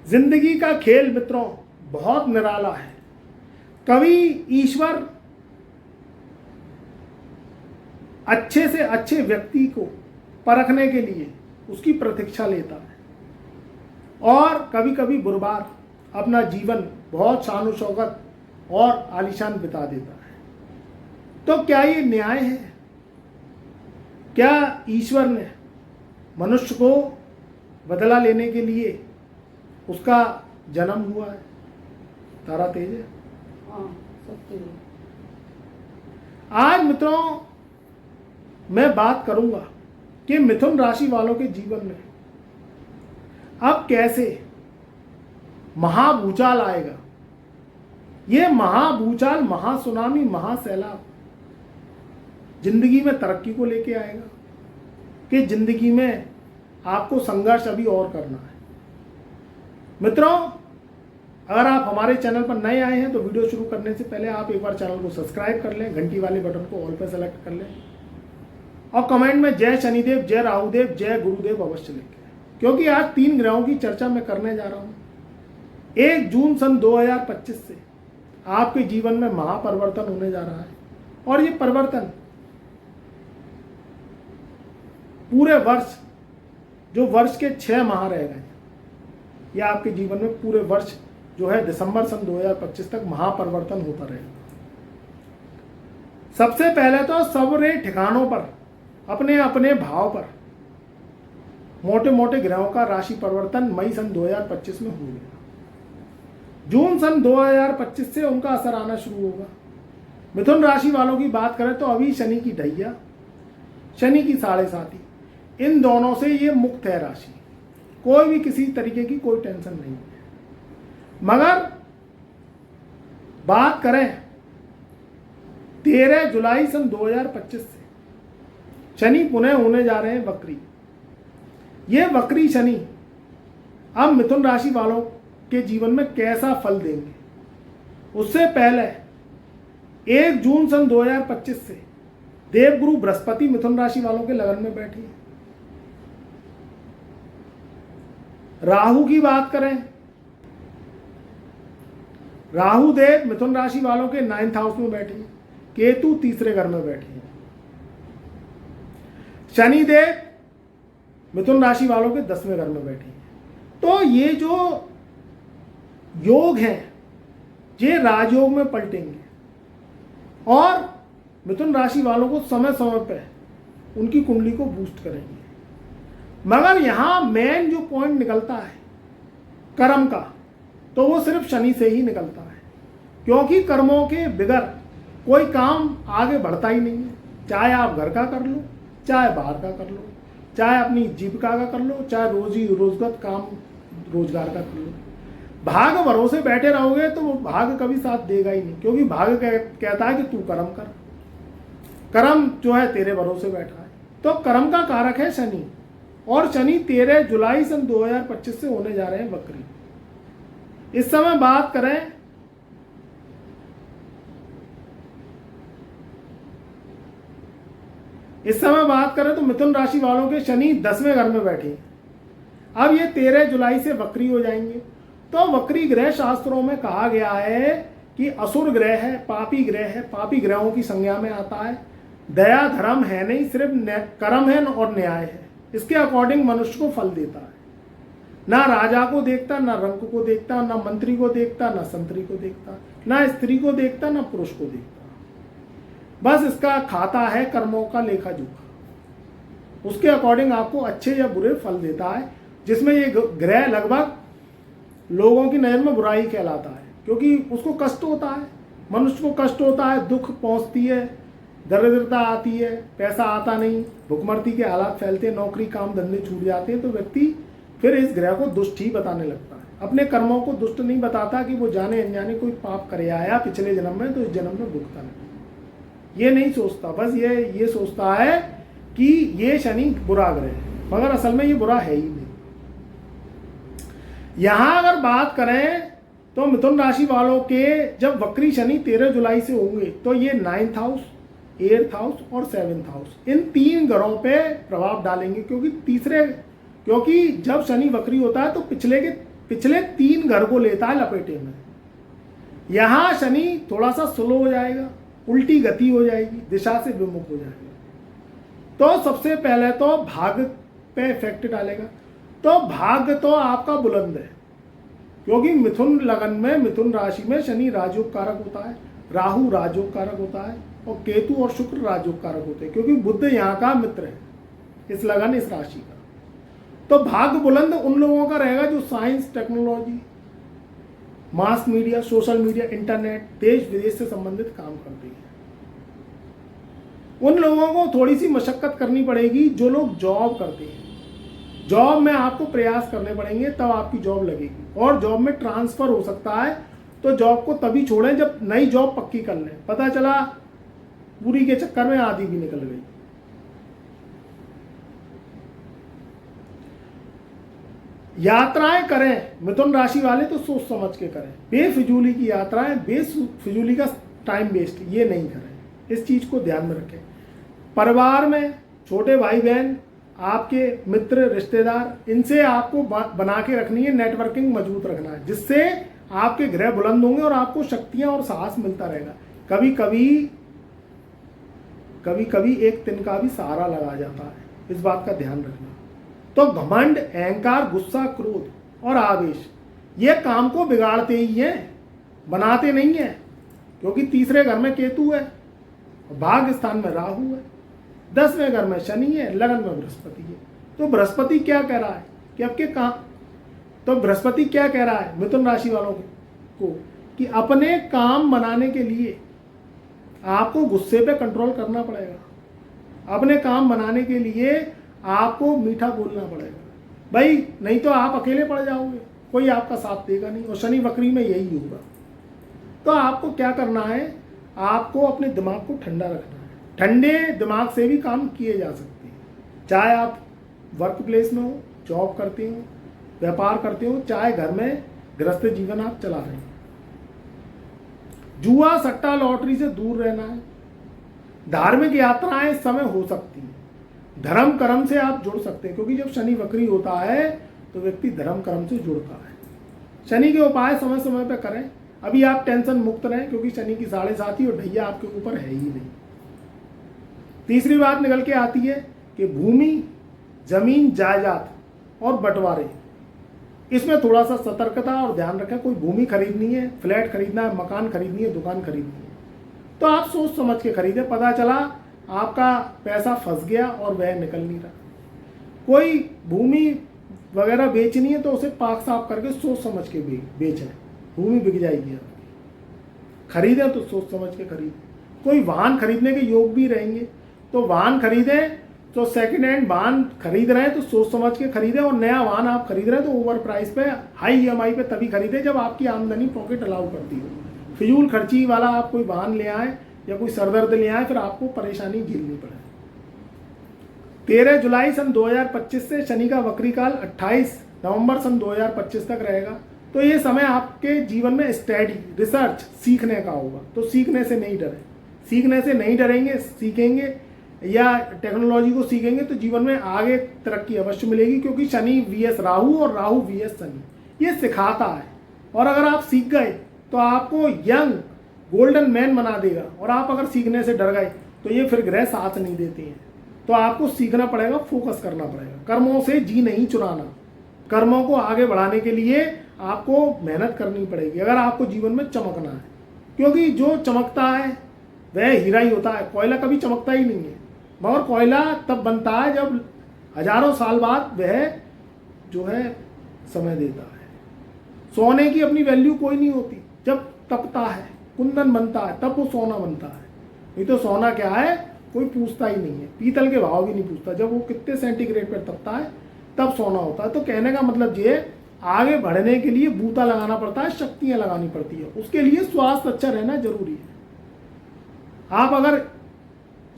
जिंदगी का खेल मित्रों बहुत निराला है। कभी ईश्वर अच्छे से अच्छे व्यक्ति को परखने के लिए उसकी प्रतीक्षा लेता है और कभी कभी बुरबार अपना जीवन बहुत शान शौकत और आलीशान बिता देता है। तो क्या ये न्याय है? क्या ईश्वर ने मनुष्य को बदला लेने के लिए उसका जन्म हुआ है? तारा तेज है। हाँ, सत्य है। आज मित्रों मैं बात करूंगा कि मिथुन राशि वालों के जीवन में अब कैसे महाभूचाल आएगा। यह महाभूचाल, महासुनामी, महासैलाब जिंदगी में तरक्की को लेके आएगा कि जिंदगी में आपको संघर्ष अभी और करना है। मित्रों, अगर आप हमारे चैनल पर नए आए हैं तो वीडियो शुरू करने से पहले आप एक बार चैनल को सब्सक्राइब कर लें, घंटी वाले बटन को ऑल पर सेलेक्ट कर लें और कमेंट में जय शनिदेव, जय राहुदेव, जय गुरुदेव अवश्य लिखें, क्योंकि आज 3 ग्रहों की चर्चा मैं करने जा रहा हूं। 1 जून सन 2025 से आपके जीवन में महापरिवर्तन होने जा रहा है और ये परिवर्तन पूरे वर्ष, जो वर्ष के 6 माह रह गए, यह आपके जीवन में पूरे वर्ष जो है दिसंबर सन 2025 तक महापरिवर्तन होता रहेगा। सबसे पहले तो सबरे ठिकानों पर, अपने अपने भाव पर मोटे मोटे ग्रहों का राशि परिवर्तन मई सन 2025 में हो गया। जून सन 2025 से उनका असर आना शुरू होगा। मिथुन राशि वालों की बात करें तो अभी शनि की ढैया, शनि की 7.5, इन दोनों से ये मुक्त है राशि। कोई भी किसी तरीके की कोई टेंशन नहीं है। मगर बात करें 13 जुलाई सन 2025 से शनि पुनः होने जा रहे हैं वक्री। ये वक्री शनि अब मिथुन राशि वालों के जीवन में कैसा फल देंगे, उससे पहले 1 जून सन 2025 से देवगुरु बृहस्पति मिथुन राशि वालों के लगन में बैठी है। राहु की बात करें, राहु देव मिथुन राशि वालों के 9th हाउस में बैठी है, केतु तीसरे घर में बैठी है, शनि देव मिथुन राशि वालों के 10वें घर में बैठी है। तो ये जो योग हैं ये राजयोग में पलटेंगे और मिथुन राशि वालों को समय समय पर उनकी कुंडली को बूस्ट करेंगे। मगर यहां मेन जो पॉइंट निकलता है कर्म का, तो वो सिर्फ शनि से ही निकलता है, क्योंकि कर्मों के बगैर कोई काम आगे बढ़ता ही नहीं है। चाहे आप घर का कर लो, चाहे बाहर का कर लो, चाहे अपनी जीविका का कर लो, चाहे रोजी रोजगार काम रोजगार का कर लो। भाग भरोसे बैठे रहोगे तो वो भाग कभी साथ देगा ही नहीं, क्योंकि भाग कहता है कि तू कर्म कर, कर्म जो है तेरे भरोसे बैठा है। तो कर्म का कारक है शनि, और शनि 13 जुलाई सन 2025 से होने जा रहे हैं वक्री। इस समय बात करें तो मिथुन राशि वालों के शनि 10वें घर में बैठे हैं। अब ये 13 जुलाई से वक्री हो जाएंगे। तो वक्री ग्रह शास्त्रों में कहा गया है कि असुर ग्रह है, पापी ग्रह है, पापी ग्रहों की संज्ञा में आता है। दया धर्म है नहीं, सिर्फ कर्म है और न्याय है। इसके अकॉर्डिंग मनुष्य को फल देता है। ना राजा को देखता, ना रंक को देखता, ना मंत्री को देखता, ना संतरी को देखता, ना स्त्री को देखता, ना पुरुष को देखता। बस इसका खाता है कर्मों का लेखा जोखा। उसके अकॉर्डिंग आपको अच्छे या बुरे फल देता है, जिसमें ये ग्रह लगभग लोगों की नजर में बुराई कहलाता है, क्योंकि उसको कष्ट होता है, मनुष्य को कष्ट होता है, दुख पहुंचती है, दरिद्रता आती है, पैसा आता नहीं, भुखमर्ती के हालात फैलते हैं, नौकरी काम धंधे छूट जाते हैं। तो व्यक्ति फिर इस ग्रह को दुष्ट ही बताने लगता है, अपने कर्मों को दुष्ट नहीं बताता कि वो जाने अनजाने कोई पाप करे आया पिछले जन्म में तो इस जन्म में भुगता नहीं। ये नहीं सोचता, बस ये सोचता है कि ये शनि बुरा ग्रह है, मगर असल में ये बुरा है ही नहीं। यहां अगर बात करें तो मिथुन राशि वालों के जब वक्री शनि 13 जुलाई से होंगे तो ये 9th हाउस, 8th हाउस और 7th हाउस, इन 3 ग्रहों पे प्रभाव डालेंगे। क्योंकि जब शनि वक्री होता है तो पिछले के पिछले 3 घर को लेता है लपेटे में। यहां शनि थोड़ा सा स्लो हो जाएगा, उल्टी गति हो जाएगी, दिशा से विमुख हो जाएगा। तो सबसे पहले तो भाग्य पे इफेक्ट डालेगा। तो भाग्य तो आपका बुलंद है, क्योंकि मिथुन लगन में, मिथुन राशि में शनि राजयोग कारक होता है, राहु राजयोग कारक होता है, और केतु और शुक्र राजयोग कारक होते हैं, क्योंकि बुध यहाँ का मित्र है, इस लगन, इस राशि का। तो भाग्य बुलंद उन लोगों का रहेगा जो science, technology, mass media, social media, internet, देश विदेश से संबंधित काम करते हैं। उन लोगों को थोड़ी सी मशक्कत करनी पड़ेगी जो लोग जॉब करते हैं। जॉब में आपको प्रयास करने पड़ेंगे, तब आपकी जॉब लगेगी। और जॉब में ट्रांसफर हो सकता है, तो जॉब को तभी छोड़ें जब नई जॉब पक्की कर लें। पता चला पूरी के चक्कर में आधी भी निकल गई। यात्राएं करें मिथुन राशि वाले तो सोच समझ के करें। बेफिजूली की यात्राएं, बेफिजूली का टाइम वेस्ट ये नहीं करें, इस चीज को ध्यान में रखें। परिवार में छोटे भाई बहन, आपके मित्र, रिश्तेदार, इनसे आपको बना के रखनी है, नेटवर्किंग मजबूत रखना है, जिससे आपके ग्रह बुलंद होंगे और आपको शक्तियां और साहस मिलता रहेगा। कभी कभी एक तिनका भी सहारा लगा जाता है, इस बात का ध्यान रखना। तो घमंड, अहंकार, गुस्सा, क्रोध और आवेश ये काम को बिगाड़ते ही हैं, बनाते नहीं हैं, क्योंकि तीसरे घर में केतु है, भाग्य स्थान में राहु है, 10वें घर में शनि है, लगन में बृहस्पति है। तो बृहस्पति क्या कह रहा है कि आपके काम, तो बृहस्पति क्या कह रहा है मिथुन राशि वालों को कि अपने काम बनाने के लिए आपको गुस्से पे कंट्रोल करना पड़ेगा। अपने काम बनाने के लिए आपको मीठा बोलना पड़ेगा भाई, नहीं तो आप अकेले पड़ जाओगे, कोई आपका साथ देगा नहीं। और शनि वक्री में यही होगा। तो आपको क्या करना है, आपको अपने दिमाग को ठंडा रखना है। ठंडे दिमाग से भी काम किए जा सकते हैं, चाहे आप वर्क प्लेस में हो, जॉब करते हो, व्यापार करते हो, चाहे घर में गृहस्थ जीवन आप चला रहे हैं। जुआ, सट्टा, लॉटरी से दूर रहना है। धार्मिक यात्राएं इस समय हो सकती हैं। धर्म कर्म से आप जुड़ सकते हैं, क्योंकि जब शनि वक्री होता है तो व्यक्ति धर्म कर्म से जुड़ता है। शनि के उपाय समय समय पर करें। अभी आप टेंशन मुक्त रहें, क्योंकि शनि की 7.5 और ढैया आपके ऊपर है ही नहीं। तीसरी बात निकल के आती है कि भूमि, जमीन, जायदाद और बंटवारे, इसमें थोड़ा सा सतर्कता और ध्यान रखें। कोई भूमि खरीदनी है, फ्लैट खरीदना है, मकान खरीदनी है, दुकान खरीदनी है, तो आप सोच समझ के खरीदें। पता चला आपका पैसा फंस गया और वह निकल नहीं रहा। कोई भूमि वगैरह बेचनी है तो उसे पाक साफ करके सोच समझ के बेचें, भूमि बिक जाएगी आपकी। खरीदें तो सोच समझ के खरीदें। कोई वाहन खरीदने के योग भी रहेंगे तो वाहन खरीदें, तो सेकंड हैंड वाहन खरीद रहे हैं तो सोच समझ के खरीदें। और नया वाहन आप खरीद रहे हैं तो ओवर प्राइस पे, हाई EMI पे तभी खरीदें जब आपकी आमदनी पॉकेट अलाउ करती हो। फिजूल खर्ची वाला आप कोई वाहन ले आए या कोई सरदर्द ले आए, फिर आपको परेशानी झेलनी पड़े। 13 जुलाई सन 2025 से शनि का वक्री काल 28 नवंबर सन 2025 तक रहेगा। तो ये समय आपके जीवन में स्टडी, रिसर्च, सीखने का होगा। तो सीखने से नहीं डरें। सीखने से नहीं डरेंगे, सीखेंगे या टेक्नोलॉजी को सीखेंगे तो जीवन में आगे तरक्की अवश्य मिलेगी, क्योंकि शनि VS राहु और राहु VS शनि ये सिखाता है। और अगर आप सीख गए तो आपको यंग गोल्डन मैन बना देगा। और आप अगर सीखने से डर गए तो ये फिर ग्रह साथ नहीं देते हैं। तो आपको सीखना पड़ेगा, फोकस करना पड़ेगा। कर्मों से जी नहीं चुराना। कर्मों को आगे बढ़ाने के लिए आपको मेहनत करनी पड़ेगी अगर आपको जीवन में चमकना है, क्योंकि जो चमकता है वह हीरा ही होता है। कोयला कभी चमकता ही नहीं है, मगर कोयला तब बनता है जब हजारों साल बाद वह जो है समय देता है। सोने की अपनी वैल्यू कोई नहीं होती, जब तपता है, कुंदन बनता है, तब वो सोना बनता है। नहीं तो सोना क्या है कोई पूछता ही नहीं है। पीतल के भाव भी नहीं पूछता, जब वो कितने सेंटीग्रेड पर तपता है तब सोना होता है। तो कहने का मतलब ये, आगे बढ़ने के लिए बूता लगाना पड़ता है, शक्तियां लगानी पड़ती है। उसके लिए स्वास्थ्य अच्छा रहना जरूरी है। आप अगर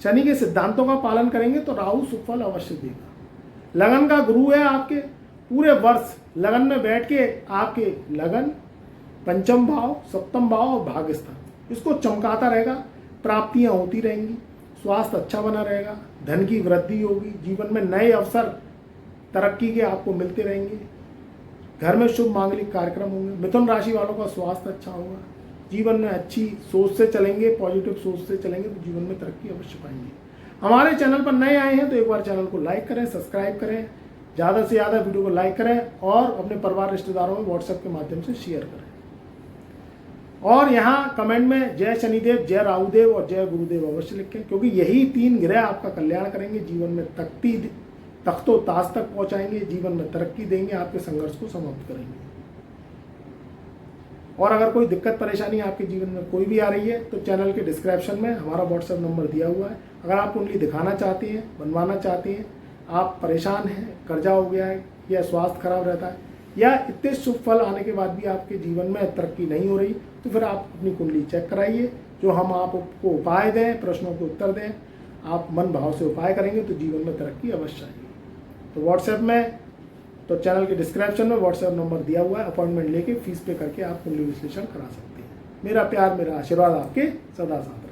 शनि के सिद्धांतों का पालन करेंगे तो राहु सुफल अवश्य देगा। लगन का गुरु है आपके, पूरे वर्ष लगन में बैठ के आपके लगन, पंचम भाव, सप्तम भाव और भाग्य स्थान इसको चमकाता रहेगा। प्राप्तियां होती रहेंगी, स्वास्थ्य अच्छा बना रहेगा, धन की वृद्धि होगी, जीवन में नए अवसर तरक्की के आपको मिलते रहेंगे। घर में शुभ मांगलिक कार्यक्रम होंगे। मिथुन राशि वालों का स्वास्थ्य अच्छा होगा। जीवन में अच्छी सोच से चलेंगे, पॉजिटिव सोच से चलेंगे तो जीवन में तरक्की अवश्य पाएंगे। हमारे चैनल पर नए आए हैं तो एक बार चैनल को लाइक करें, सब्सक्राइब करें, ज़्यादा से ज़्यादा वीडियो को लाइक करें और अपने परिवार रिश्तेदारों में व्हाट्सएप के माध्यम से शेयर करें। और यहाँ कमेंट में जय शनिदेव, जय राहुदेव और जय गुरुदेव अवश्य लिखें, क्योंकि यही 3 ग्रह आपका कल्याण करेंगे, जीवन में तख्तो ताज तक पहुंचाएंगे, जीवन में तरक्की देंगे, आपके संघर्ष को समाप्त करेंगे। और अगर कोई दिक्कत परेशानी आपके जीवन में कोई भी आ रही है तो चैनल के डिस्क्रिप्शन में हमारा व्हाट्सएप नंबर दिया हुआ है। अगर आप कुंडली दिखाना चाहते हैं, बनवाना चाहते हैं, आप परेशान हैं, कर्जा हो गया है या स्वास्थ्य खराब रहता है या इतने शुभ फल आने के बाद भी आपके जीवन में तरक्की नहीं हो रही, तो फिर आप अपनी कुंडली चेक कराइए, जो हम आपको उपाय दें, प्रश्नों के उत्तर दें, आप मन भाव से उपाय करेंगे तो जीवन में तरक्की अवश्य आएगी। तो व्हाट्सएप में, तो चैनल के डिस्क्रिप्शन में व्हाट्सएप नंबर दिया हुआ है, अपॉइंटमेंट लेके फीस पे करके आप कुंडली विश्लेषण करा सकते हैं। मेरा प्यार, मेरा आशीर्वाद आपके सदा साथ।